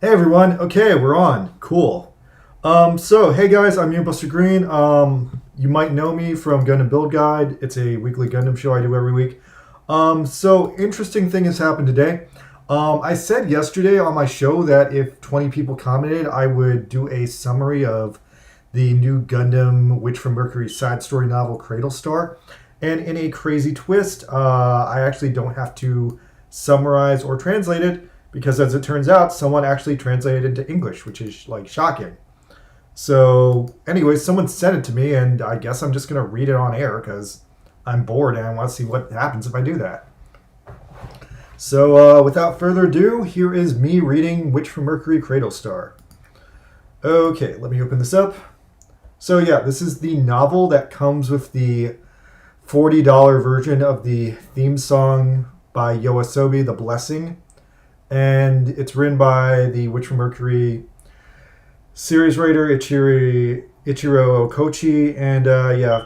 Hey everyone. Okay, we're on. Cool. Hey guys, I'm you, Buster Green. You might know me from Gundam Build Guide. It's a weekly Gundam show I do every week. Interesting thing has happened today. I said yesterday on my show that if 20 people commented, I would do a summary of the new Gundam Witch from Mercury side story novel Cradle Star. And in a crazy twist, I actually don't have to summarize or translate it because, as it turns out, someone actually translated it into English, which is like shocking. So, anyway, someone sent it to me, and I guess I'm just going to read it on air because I'm bored and I want to see what happens if I do that. So, without further ado, here is me reading Witch from Mercury Cradle Star. Okay, let me open this up. So, yeah, this is the novel that comes with the $40 version of the theme song by Yoasobi, The Blessing. And it's written by the Witch from Mercury series writer Ichiro Okochi. And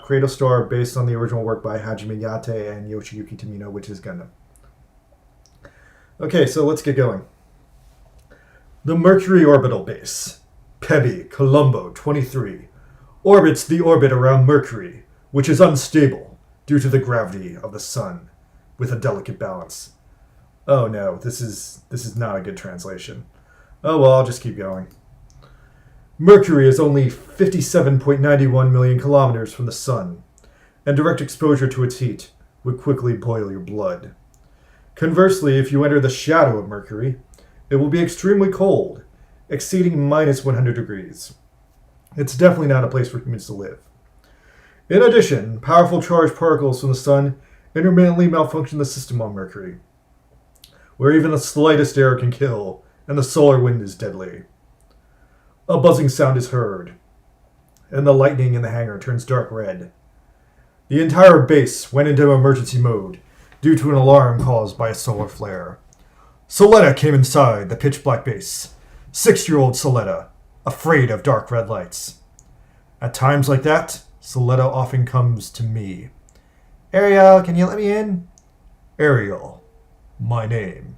Cradle Star based on the original work by Hajime Yate and Yoshiyuki Tomino, which is Gundam. Okay, so let's get going. The Mercury Orbital Base, Pebi, Colombo 23, orbits the orbit around Mercury, which is unstable due to the gravity of the sun, with a delicate balance. Oh no, this is not a good translation. Oh well, I'll just keep going. Mercury is only 57.91 million kilometers from the sun, and direct exposure to its heat would quickly boil your blood. Conversely, if you enter the shadow of Mercury, it will be extremely cold, exceeding minus 100 degrees. It's definitely not a place for humans to live. In addition, powerful charged particles from the sun intermittently malfunction the system on Mercury, where even the slightest error can kill, and the solar wind is deadly. A buzzing sound is heard, and the lightning in the hangar turns dark red. The entire base went into emergency mode due to an alarm caused by a solar flare. Soletta came inside the pitch-black base. 6-year-old Soletta, afraid of dark red lights. At times like that, Soletta often comes to me. Ariel, can you let me in? Ariel, my name.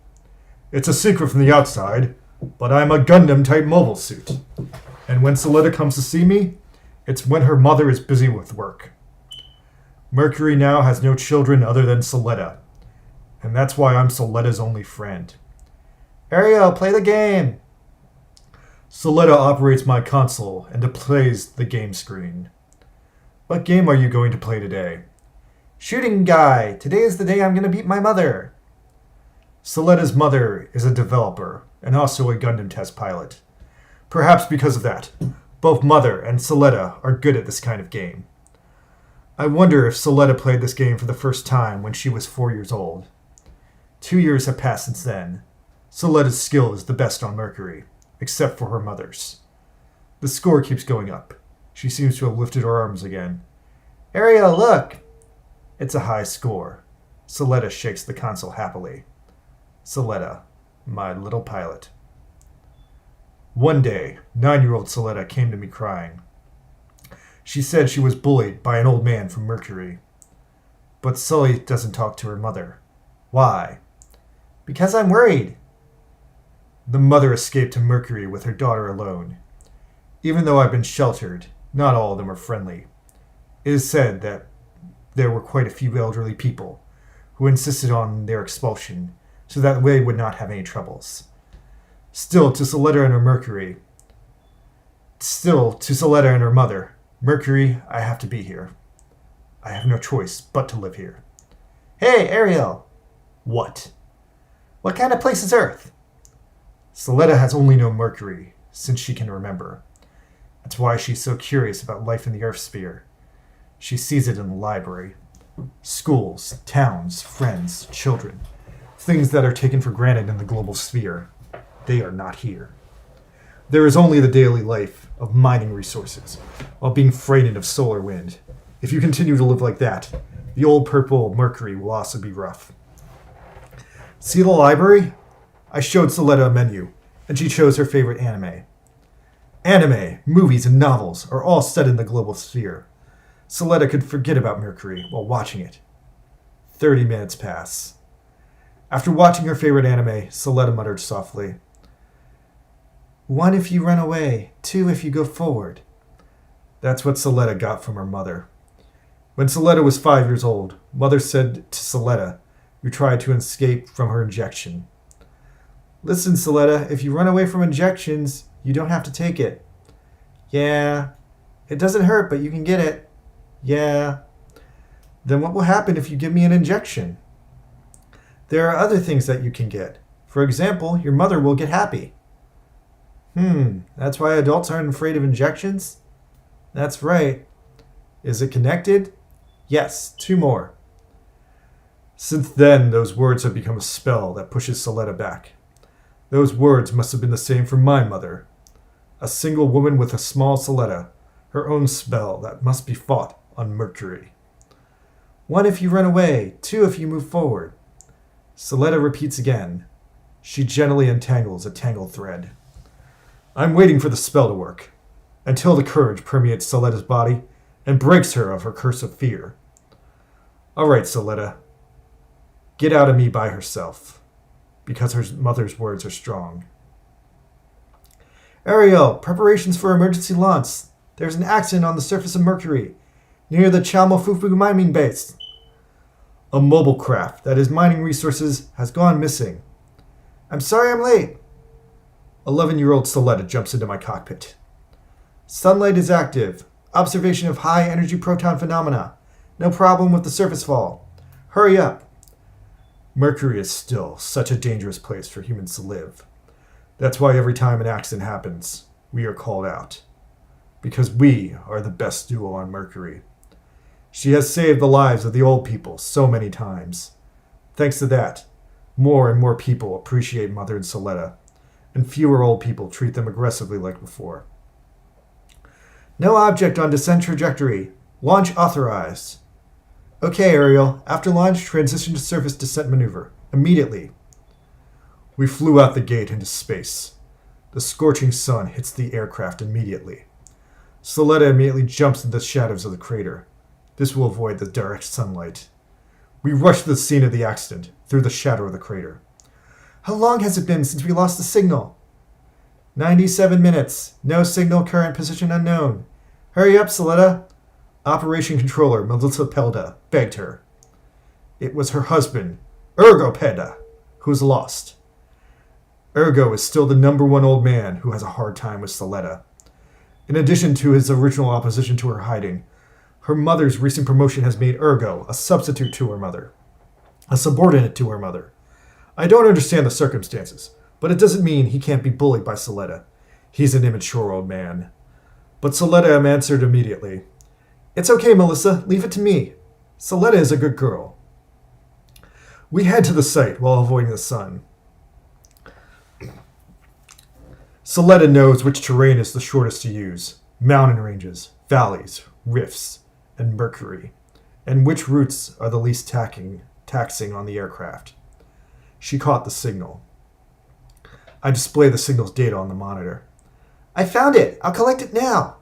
It's a secret from the outside, but I'm a Gundam-type mobile suit. And when Soletta comes to see me, it's when her mother is busy with work. Mercury now has no children other than Soletta, and that's why I'm Soletta's only friend. Ariel, play the game! Soletta operates my console and displays the game screen. What game are you going to play today? Shooting guy! Today is the day I'm going to beat my mother! Soletta's mother is a developer and also a Gundam test pilot. Perhaps because of that, both Mother and Soletta are good at this kind of game. I wonder if Soletta played this game for the first time when she was 4 years old. 2 years have passed since then. Soletta's skill is the best on Mercury, except for her mother's. The score keeps going up. She seems to have lifted her arms again. Ariel, look! It's a high score. Soletta shakes the console happily. Soletta, my little pilot. One day, 9-year-old Soletta came to me crying. She said she was bullied by an old man from Mercury. But Sully doesn't talk to her mother. Why? Because I'm worried. The mother escaped to Mercury with her daughter alone. Even though I've been sheltered, not all of them are friendly. It is said that there were quite a few elderly people who insisted on their expulsion so that they would not have any troubles. Still, to Soletta and her mother, Mercury, I have to be here. I have no choice but to live here. Hey, Ariel! What? What kind of place is Earth? Soletta has only known Mercury since she can remember. That's why she's so curious about life in the Earth sphere. She sees it in the library. Schools, towns, friends, children. Things that are taken for granted in the global sphere. They are not here. There is only the daily life of mining resources, while being frightened of solar wind. If you continue to live like that, the old purple Mercury will also be rough. See the library? I showed Soletta a menu, and she chose her favorite anime. Anime, movies, and novels are all set in the global sphere. Soletta could forget about Mercury while watching it. 30 minutes pass. After watching her favorite anime, Soletta muttered softly, 1 if you run away, 2 if you go forward. That's what Soletta got from her mother. When Soletta was 5 years old, Mother said to Soletta, who tried to escape from her injection, "Listen, Soletta, if you run away from injections, you don't have to take it." "Yeah." "It doesn't hurt, but you can get it." "Yeah." "Then what will happen if you give me an injection?" "There are other things that you can get. For example, your mother will get happy." That's why adults aren't afraid of injections?" "That's right." "Is it connected?" "Yes, 2 more." Since then, those words have become a spell that pushes Soletta back. Those words must have been the same for my mother. A single woman with a small Soletta, her own spell that must be fought on Mercury. 1 if you run away, 2 if you move forward. Soletta repeats again. She gently untangles a tangled thread. I'm waiting for the spell to work, until the courage permeates Soletta's body and breaks her of her curse of fear. All right, Soletta. Get out of me by herself, because her mother's words are strong. Ariel, preparations for emergency launch. There's an accident on the surface of Mercury, near the Chalmofufu mining base. A mobile craft that is mining resources has gone missing. I'm sorry I'm late. 11-year-old Soletta jumps into my cockpit. Sunlight is active. Observation of high energy proton phenomena. No problem with the surface fall. Hurry up. Mercury is still such a dangerous place for humans to live. That's why every time an accident happens, we are called out. Because we are the best duo on Mercury. She has saved the lives of the old people so many times. Thanks to that, more and more people appreciate Mother and Soletta, and fewer old people treat them aggressively like before. No object on descent trajectory. Launch authorized. Okay, Ariel. After launch, transition to surface descent maneuver. Immediately. We flew out the gate into space. The scorching sun hits the aircraft immediately. Soletta immediately jumps into the shadows of the crater. This will avoid the direct sunlight. We rush to the scene of the accident, through the shadow of the crater. How long has it been since we lost the signal? 97 minutes. No signal, current position unknown. Hurry up, Soletta. Operation Controller Melissa Pelda begged her. It was her husband, Ergo Peda, who's lost. Ergo is still the #1 old man who has a hard time with Soletta. In addition to his original opposition to her hiding, her mother's recent promotion has made Ergo a substitute to her mother, a subordinate to her mother. I don't understand the circumstances, but it doesn't mean he can't be bullied by Soletta. He's an immature old man. But Soletta answered immediately. It's okay, Melissa. Leave it to me. Soletta is a good girl. We head to the site while avoiding the sun. Soletta knows which terrain is the shortest to use. Mountain ranges, valleys, rifts, and Mercury. And which routes are the least taxing on the aircraft. She caught the signal. I display the signal's data on the monitor. I found it. I'll collect it now.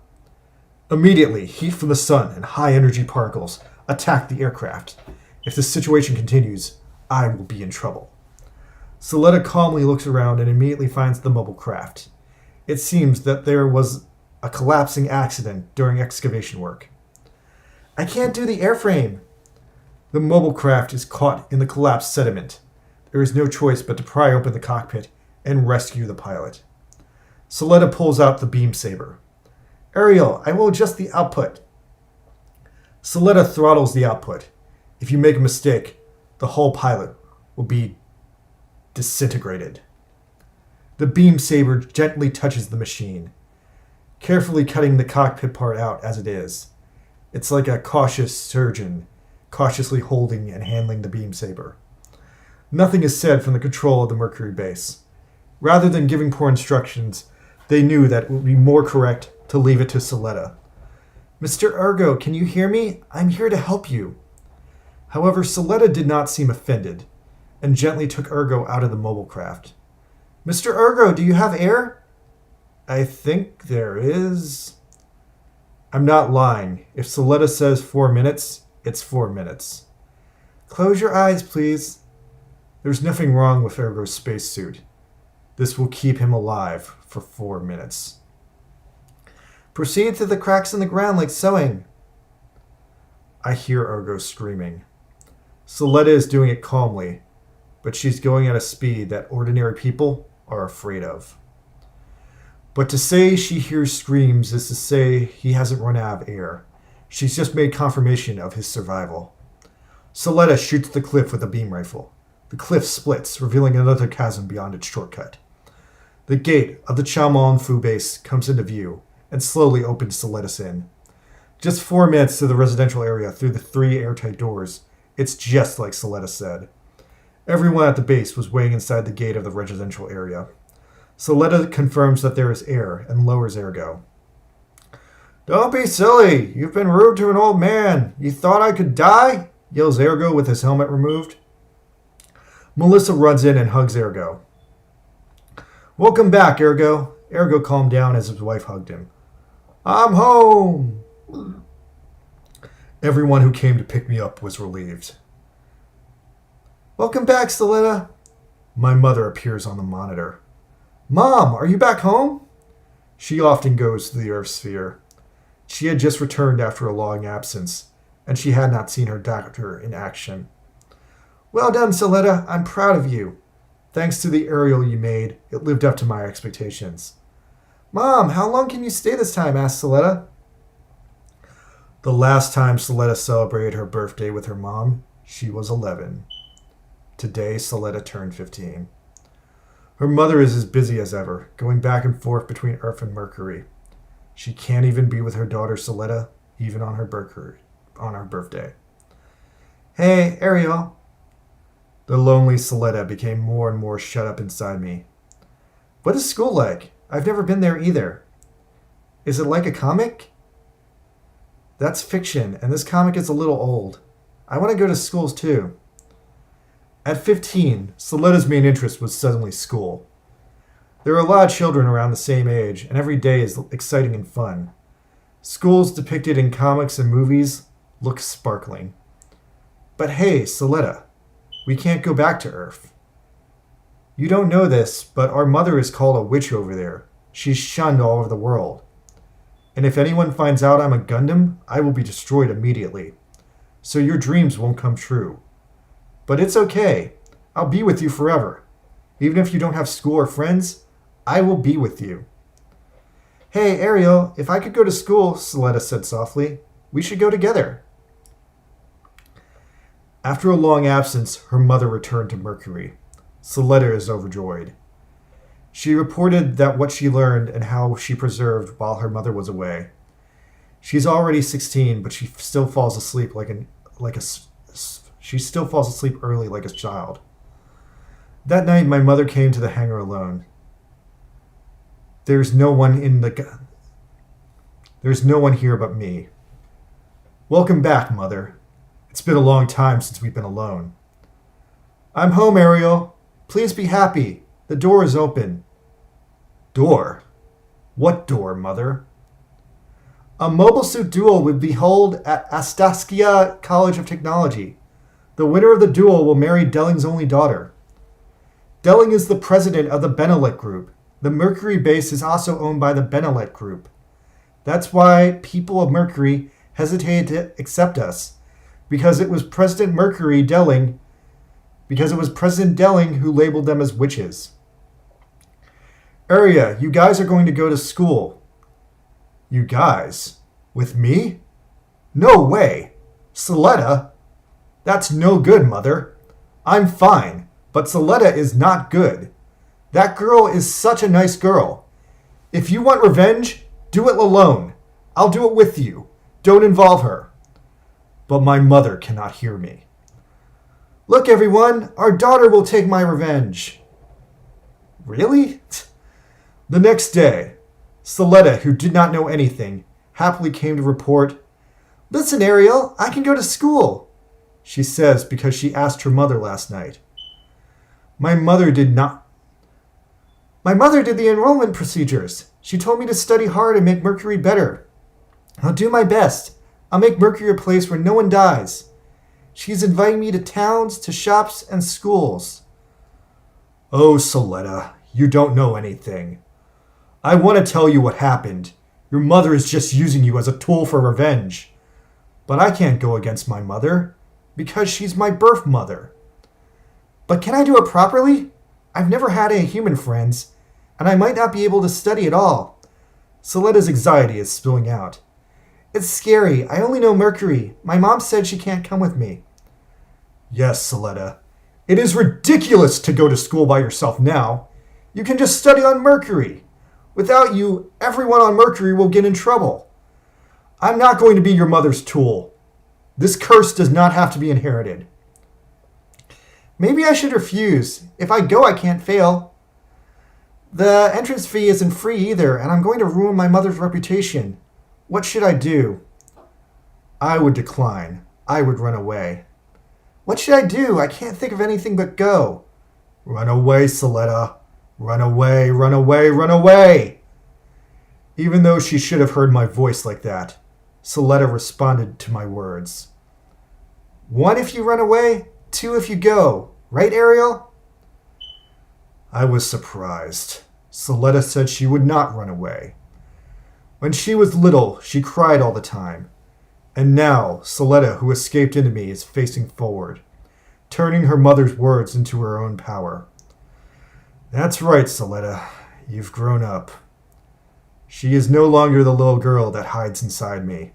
Immediately, heat from the sun and high-energy particles attack the aircraft. If this situation continues, I will be in trouble. Soletta calmly looks around and immediately finds the mobile craft. It seems that there was a collapsing accident during excavation work. I can't do the airframe. The mobile craft is caught in the collapsed sediment. There is no choice but to pry open the cockpit and rescue the pilot. Soletta pulls out the beam saber. Ariel, I will adjust the output. Soletta throttles the output. If you make a mistake, the hull pilot will be disintegrated. The beam saber gently touches the machine, carefully cutting the cockpit part out as it is. It's like a cautious surgeon, cautiously holding and handling the beam saber. Nothing is said from the control of the Mercury base. Rather than giving poor instructions, they knew that it would be more correct to leave it to Soletta. Mr. Ergo, can you hear me? I'm here to help you. However, Soletta did not seem offended, and gently took Ergo out of the mobile craft. Mr. Ergo, do you have air? I think there is. I'm not lying. If Soletta says 4 minutes, it's 4 minutes. Close your eyes, please. There's nothing wrong with Ergo's spacesuit. This will keep him alive for 4 minutes. Proceed through the cracks in the ground like sewing. I hear Ergo screaming. Soletta is doing it calmly, but she's going at a speed that ordinary people are afraid of. But to say she hears screams is to say he hasn't run out of air. She's just made confirmation of his survival. Soletta shoots the cliff with a beam rifle. The cliff splits, revealing another chasm beyond its shortcut. The gate of the Chaomon Fu base comes into view and slowly opens to let us in. Just 4 minutes to the residential area through the 3 airtight doors. It's just like Soletta said. Everyone at the base was waiting inside the gate of the residential area. Soletta confirms that there is air and lowers Ergo. Don't be silly. You've been rude to an old man. You thought I could die? Yells Ergo with his helmet removed. Melissa runs in and hugs Ergo. Welcome back, Ergo. Ergo calmed down as his wife hugged him. I'm home. Everyone who came to pick me up was relieved. Welcome back, Soletta. My mother appears on the monitor. Mom, are you back home? She often goes to the Earth sphere. She had just returned after a long absence, and she had not seen her doctor in action. Well done, Soletta. I'm proud of you. Thanks to the aerial you made, it lived up to my expectations. Mom, how long can you stay this time? Asked Soletta. The last time Soletta celebrated her birthday with her mom, she was 11. Today, Soletta turned 15. Her mother is as busy as ever, going back and forth between Earth and Mercury. She can't even be with her daughter Soletta, even on her birthday. Hey, Ariel. The lonely Soletta became more and more shut up inside me. What is school like? I've never been there either. Is it like a comic? That's fiction, and this comic is a little old. I want to go to schools too. At 15, Soletta's main interest was suddenly school. There are a lot of children around the same age, and every day is exciting and fun. Schools depicted in comics and movies look sparkling. But hey, Soletta, we can't go back to Earth. You don't know this, but our mother is called a witch over there. She's shunned all over the world. And if anyone finds out I'm a Gundam, I will be destroyed immediately. So your dreams won't come true. But it's okay. I'll be with you forever. Even if you don't have school or friends, I will be with you. Hey, Ariel, if I could go to school, Soletta said softly, we should go together. After a long absence, her mother returned to Mercury. Soletta is overjoyed. She reported that what she learned and how she preserved while her mother was away. She's already 16, but she still falls asleep she still falls asleep early like a child. That night, my mother came to the hangar alone. There's no one here but me. Welcome back, Mother. It's been a long time since we've been alone. I'm home, Ariel. Please be happy. The door is open. Door? What door, Mother? A mobile suit duel will be held at Astaskia College of Technology. The winner of the duel will marry Delling's only daughter. Delling is the president of the Benelek Group. The Mercury base is also owned by the Benelek Group. That's why people of Mercury hesitated to accept us, because it was President Delling who labeled them as witches. Aria, you guys are going to go to school. You guys? With me? No way. Soletta? That's no good, Mother. I'm fine, but Soletta is not good. That girl is such a nice girl. If you want revenge, do it alone. I'll do it with you. Don't involve her. But my mother cannot hear me. Look, everyone, our daughter will take my revenge. Really? The next day, Soletta, who did not know anything, happily came to report, Listen, Ariel, I can go to school. She says because she asked her mother last night. My mother did not. My mother did the enrollment procedures. She told me to study hard and make Mercury better. I'll do my best. I'll make Mercury a place where no one dies. She's inviting me to towns, to shops, and schools. Oh, Soletta, You don't know anything. I want to tell you what happened. Your mother is just using you as a tool for revenge. But I can't go against my mother, because she's my birth mother. But can I do it properly? I've never had any human friends, and I might not be able to study at all. Soletta's anxiety is spilling out. It's scary. I only know Mercury. My mom said she can't come with me. Yes, Soletta. It is ridiculous to go to school by yourself now. You can just study on Mercury. Without you, everyone on Mercury will get in trouble. I'm not going to be your mother's tool. This curse does not have to be inherited. Maybe I should refuse. If I go, I can't fail. The entrance fee isn't free either, and I'm going to ruin my mother's reputation. What should I do? I would decline. I would run away. What should I do? I can't think of anything but go. Run away, Soletta. Run away, run away, run away. Even though she should have heard my voice like that, Soletta responded to my words. 1 if you run away, 2 if you go. Right, Ariel? I was surprised. Soletta said she would not run away. When she was little, she cried all the time. And now, Soletta, who escaped into me, is facing forward, turning her mother's words into her own power. That's right, Soletta. You've grown up. She is no longer the little girl that hides inside me.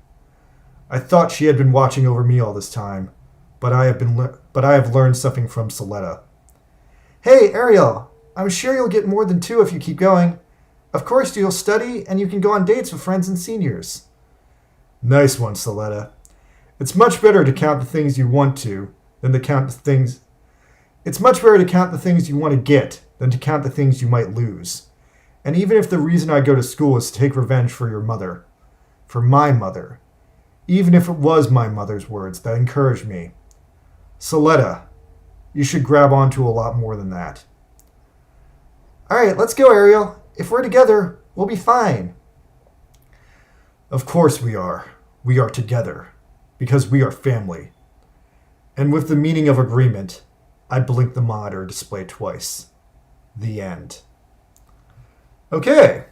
I thought she had been watching over me all this time, but I have learned something from Soletta. Hey, Ariel, I'm sure you'll get more than 2 if you keep going. Of course you'll study, and you can go on dates with friends and seniors. Nice one, Soletta. It's much better to count the things you want to than to count the things... It's much better to count the things you want to get than to count the things you might lose. And even if the reason I go to school is to take revenge for your mother, for my mother, even if it was my mother's words that encouraged me, Soletta, you should grab onto a lot more than that. All right, let's go, Ariel. If we're together, we'll be fine. Of course we are. We are together, because we are family. And with the meaning of agreement, I blinked the monitor display twice. The end. Okay.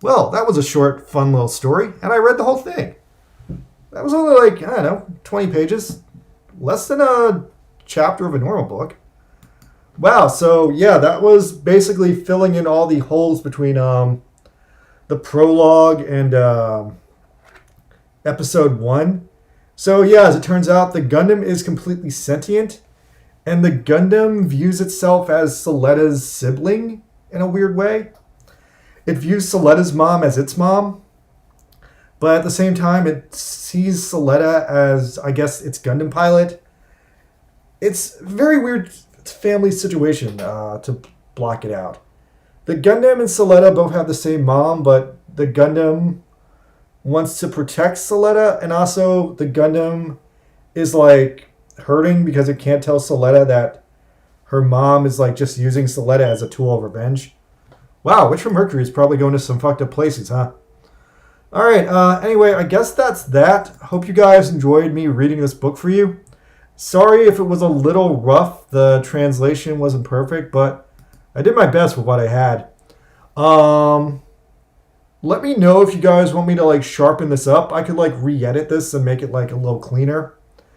Well, that was a short, fun little story, and I read the whole thing. That was only 20 pages. Less than a chapter of a normal book. Wow, so yeah, that was basically filling in all the holes between the prologue and episode 1. So yeah, as it turns out, the Gundam is completely sentient, and the Gundam views itself as Soletta's sibling in a weird way. It views Soletta's mom as its mom, but at the same time, it sees Soletta as, I guess, its Gundam pilot. It's a very weird family situation to block it out. The Gundam and Soletta both have the same mom, but the Gundam wants to protect Soletta, and also the Gundam is hurting because it can't tell Soletta that her mom is just using Soletta as a tool of revenge. Wow, Witch from Mercury is probably going to some fucked up places, huh? Alright, anyway, I guess that's that. Hope you guys enjoyed me reading this book for you. Sorry if it was a little rough, the translation wasn't perfect, but I did my best with what I had. Let me know if you guys want me to sharpen this up. I could re-edit this and make it a little cleaner.